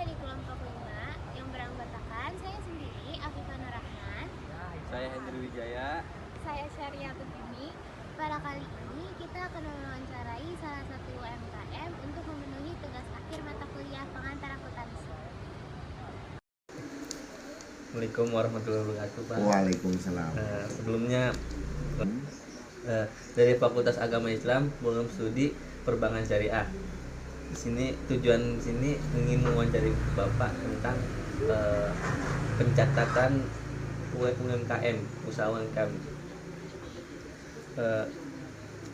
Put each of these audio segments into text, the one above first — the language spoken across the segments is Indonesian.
dari kelompok 5 yang beranggotakan saya sendiri, Afifah Nurrahman. Saya Hendri Wijaya. Saya Syariah Tutimi. Pada kali ini kita akan mewawancarai salah satu UMKM untuk memenuhi tugas akhir mata kuliah pengantar akuntansi. Assalamualaikum warahmatullahi wabarakatuh, Pak. Waalaikumsalam. Sebelumnya dari Fakultas Agama Islam, program studi Perbankan Syariah. Di sini tujuan sini ingin mewawancari Bapak tentang pencatatan UMKM, usaha UMKM.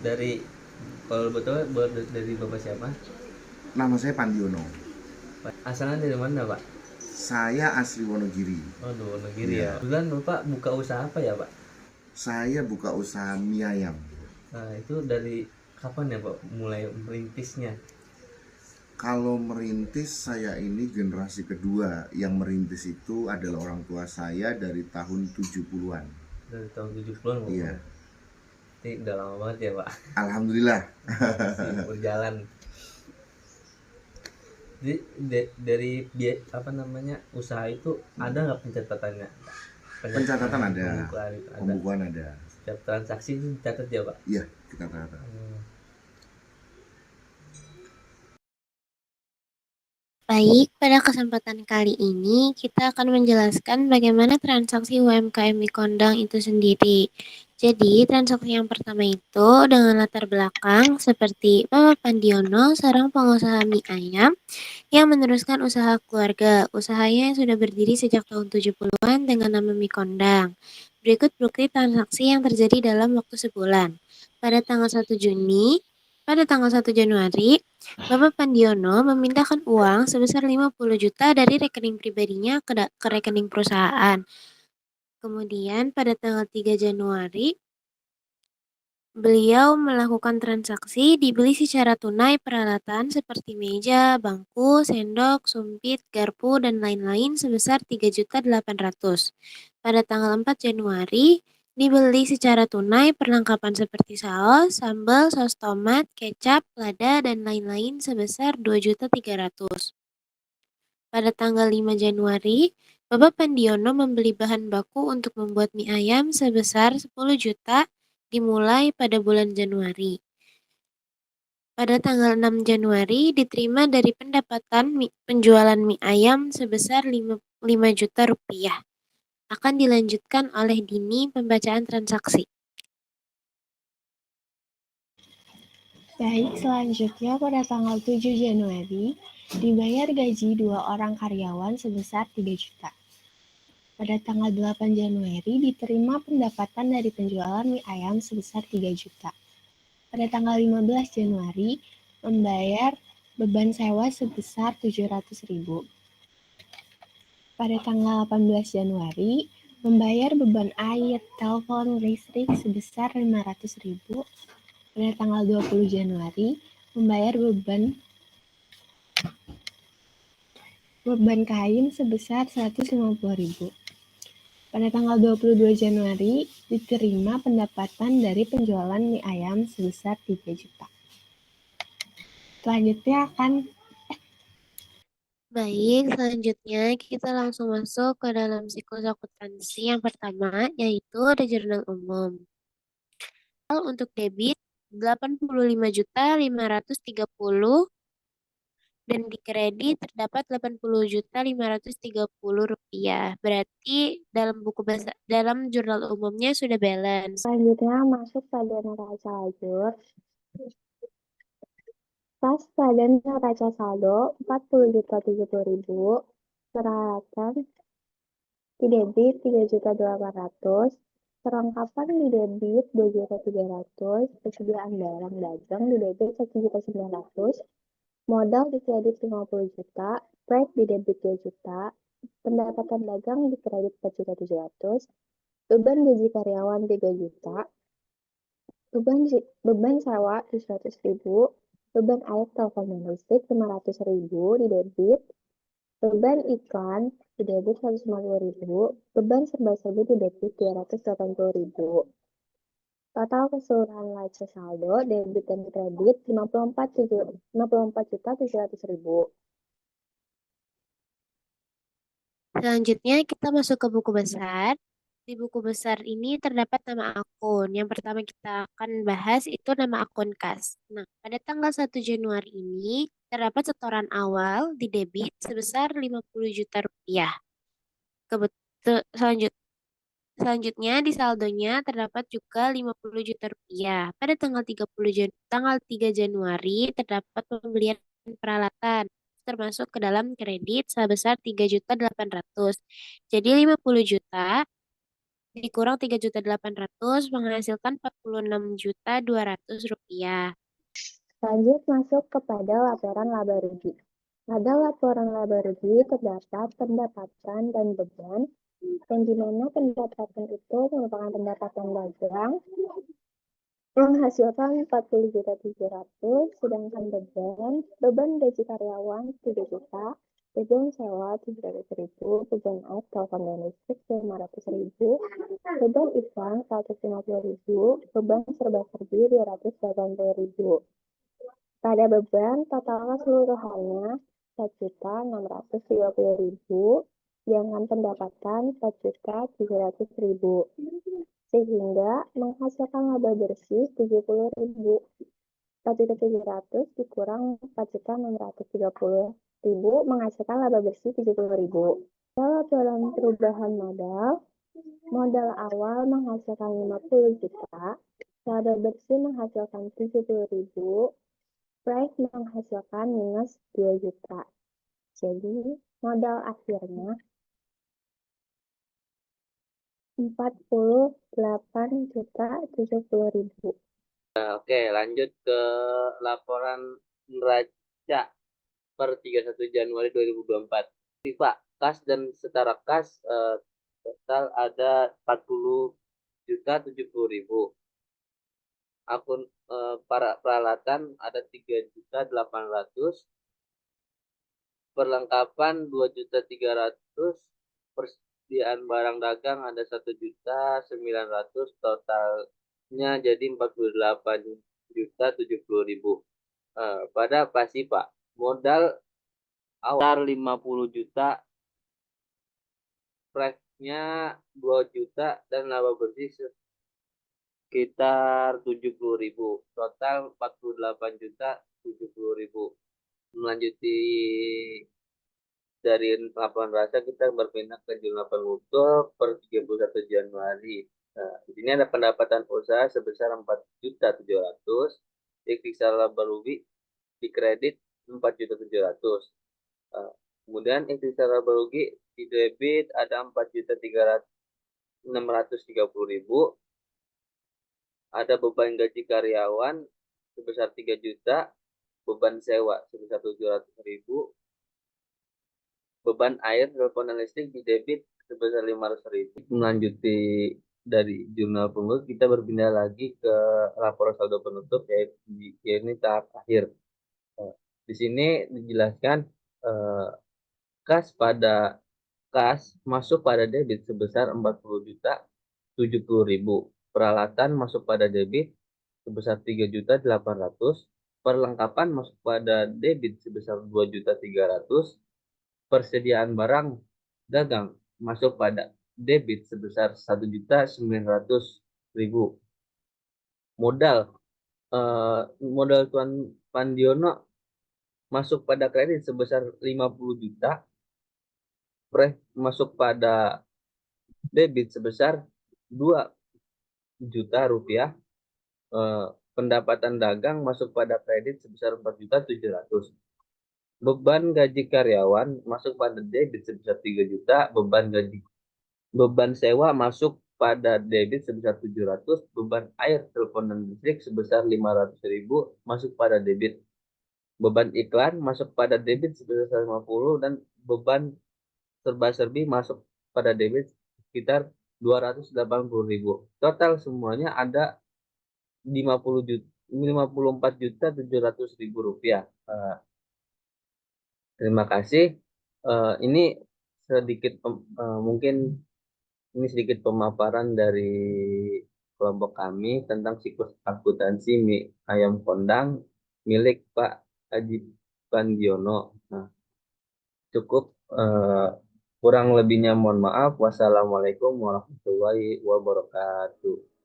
Dari kalau betul dari Bapak siapa? Nama saya Pandiono. Asalnya dari mana, Pak? Saya asli Wonogiri. Oh, di Wonogiri ya. Iya. Kebetulan Bapak buka usaha apa ya, Pak? Saya buka usaha mie ayam. Nah, itu dari kapan ya, Pak, mulai merintisnya? Kalau merintis, saya ini generasi kedua. Yang merintis itu adalah orang tua saya dari tahun 70-an. Dari tahun 70-an, Pak? Iya. Ini udah lama banget ya, Pak. Alhamdulillah. Masih berjalan. Jadi dari usaha itu ada nggak pencatatannya? Pencatatan ada. Pembukuan Pembukuan ada. Setiap transaksi itu dicatat ya, Pak? Iya, kita catat. Baik, pada kesempatan kali ini kita akan menjelaskan bagaimana transaksi UMKM di Kondang itu sendiri. Jadi, transaksi yang pertama itu dengan latar belakang seperti Bapak Pandiono, seorang pengusaha mie ayam yang meneruskan usaha keluarga. Usahanya yang sudah berdiri sejak tahun 70-an dengan nama mie Kondang. Berikut bukti transaksi yang terjadi dalam waktu sebulan. Pada tanggal 1 Juni, pada tanggal 1 Januari, Bapak Pandiono memindahkan uang sebesar 50 juta dari rekening pribadinya ke rekening perusahaan. Kemudian pada tanggal 3 Januari, beliau melakukan transaksi dibeli secara tunai peralatan seperti meja, bangku, sendok, sumpit, garpu, dan lain-lain sebesar 3.800.000. Pada tanggal 4 Januari, dibeli secara tunai perlengkapan seperti saus, sambal, saus tomat, kecap, lada, dan lain-lain sebesar 2.300.000. Pada tanggal 5 Januari, Bapak Pandiono membeli bahan baku untuk membuat mie ayam sebesar 10 juta dimulai pada bulan Januari. Pada tanggal 6 Januari diterima dari pendapatan penjualan mie ayam sebesar 5 juta rupiah. Akan dilanjutkan oleh Dini pembacaan transaksi. Baik, selanjutnya pada tanggal 7 Januari, dibayar gaji 2 orang karyawan sebesar 3 juta. Pada tanggal 8 Januari, diterima pendapatan dari penjualan mie ayam sebesar 3 juta. Pada tanggal 15 Januari, membayar beban sewa sebesar 700.000. Pada tanggal 18 Januari, membayar beban air, telepon, listrik sebesar 500.000. Pada tanggal 20 Januari, membayar beban kain sebesar 150.000. Pada tanggal 22 Januari, diterima pendapatan dari penjualan mie ayam sebesar 3 juta. Selanjutnya Baik, selanjutnya kita langsung masuk ke dalam siklus akuntansi yang pertama, yaitu ada jurnal umum. Untuk debit 85.530 dan di kredit terdapat 80.530 rupiah. Berarti dalam jurnal umumnya sudah balance. selanjutnya masuk pada neraca lajur. Pas pada neraca saldo 40.070.000, peralatan di debit 3.800.000, perlengkapan di debit 2.300.000, persediaan barang dagang di debit 1.900.000, modal di kredit 50 juta, pride di debit 2 juta, pendapatan dagang di kredit 4.700.000, beban gaji karyawan 3 juta, beban sewa 700.000, beban air telepon dan listrik 500.000 di debit, beban iklan di debit 150.000, beban serba-serbi di debit 280.000. Total keseluruhan neraca saldo debit dan kredit 54.700.000. Selanjutnya kita masuk ke buku besar. Di buku besar ini terdapat nama akun. Yang pertama kita akan bahas itu nama akun kas. Nah, pada tanggal 1 Januari ini terdapat setoran awal di debit sebesar 50 juta rupiah. Selanjutnya di saldonya terdapat juga 50 juta rupiah. Pada tanggal 3 Januari terdapat pembelian peralatan termasuk ke dalam kredit sebesar 3.800.000. Jadi 50 juta dikurang 3.800.000 menghasilkan 46.200.000 rupiah. Lanjut masuk kepada laporan laba rugi. Pada laporan laba rugi terdapat pendapatan dan beban, yang di mana pendapatan itu merupakan pendapatan dagang menghasilkan 40.700.000, sedangkan beban gaji karyawan 3 juta, beban sewa 700.000, beban air, telepon dan listrik 500.000, beban iklan 150.000, beban serba-serbi 280.000. Pada beban total keseluruhannya 4.630.000 dengan pendapatan 4.700.000 sehingga menghasilkan laba bersih 70.000. 4.700 dikurang 4.630.000 menghasilkan laba bersih 70.000. Dalam perubahan modal awal menghasilkan 50 juta, laba bersih menghasilkan 70.000, price menghasilkan minus 2 juta. Jadi modal akhirnya 48.070.000. Oke, lanjut ke laporan neraca per 31 Januari 2024. Pak, kas dan setara kas total ada 40.070.000. Akun para peralatan ada 3.800.000. Perlengkapan 2.300.000. Persediaan barang dagang ada 1.900.000. Totalnya jadi 48.070.000. Pada pasti Pak, modal awal 50 juta, price-nya 2 juta, dan laba bersih sekitar 70.000. Total 48.070.000. Melanjuti dari laporan raca, kita berpindah ke jurnal penutup per 31 Januari. Nah, di sini ada pendapatan usaha sebesar 4.700.000, ikhtisar laba rugi di kredit 4.700.000. Kemudian ikhtisar laba rugi di debit ada 4.630.000. Ada beban gaji karyawan sebesar 3 juta, beban sewa sebesar 700.000, beban air, telepon dan listrik di debit sebesar 500.000. Melanjuti dari jurnal penutup, kita berpindah lagi ke laporan saldo penutup, yaitu ini tahap akhir. Di sini dijelaskan kas masuk pada debit sebesar 40.070.000. Peralatan masuk pada debit sebesar 3.800.000. Perlengkapan masuk pada debit sebesar 2.300.000. Persediaan barang dagang masuk pada debit sebesar 1.900.000. Modal Tuan Pandiono masuk pada kredit sebesar 50 juta. Masuk pada debit sebesar 2 juta rupiah. Pendapatan dagang masuk pada kredit sebesar 4.700.000. Beban gaji karyawan masuk pada debit sebesar 3 juta. Beban sewa masuk pada debit sebesar 700. Beban air, telepon dan listrik sebesar 500.000 masuk pada debit. Beban iklan masuk pada debit sebesar 50, dan beban serba-serbi masuk pada debit sekitar 280.000. Total semuanya ada 54.700.000 rupiah. Terima kasih. Ini mungkin ini sedikit pemaparan dari kelompok kami tentang siklus akuntansi ayam kondang milik Pak Haji Pandiono. Nah, cukup Kurang lebihnya mohon maaf. Wassalamualaikum warahmatullahi wabarakatuh.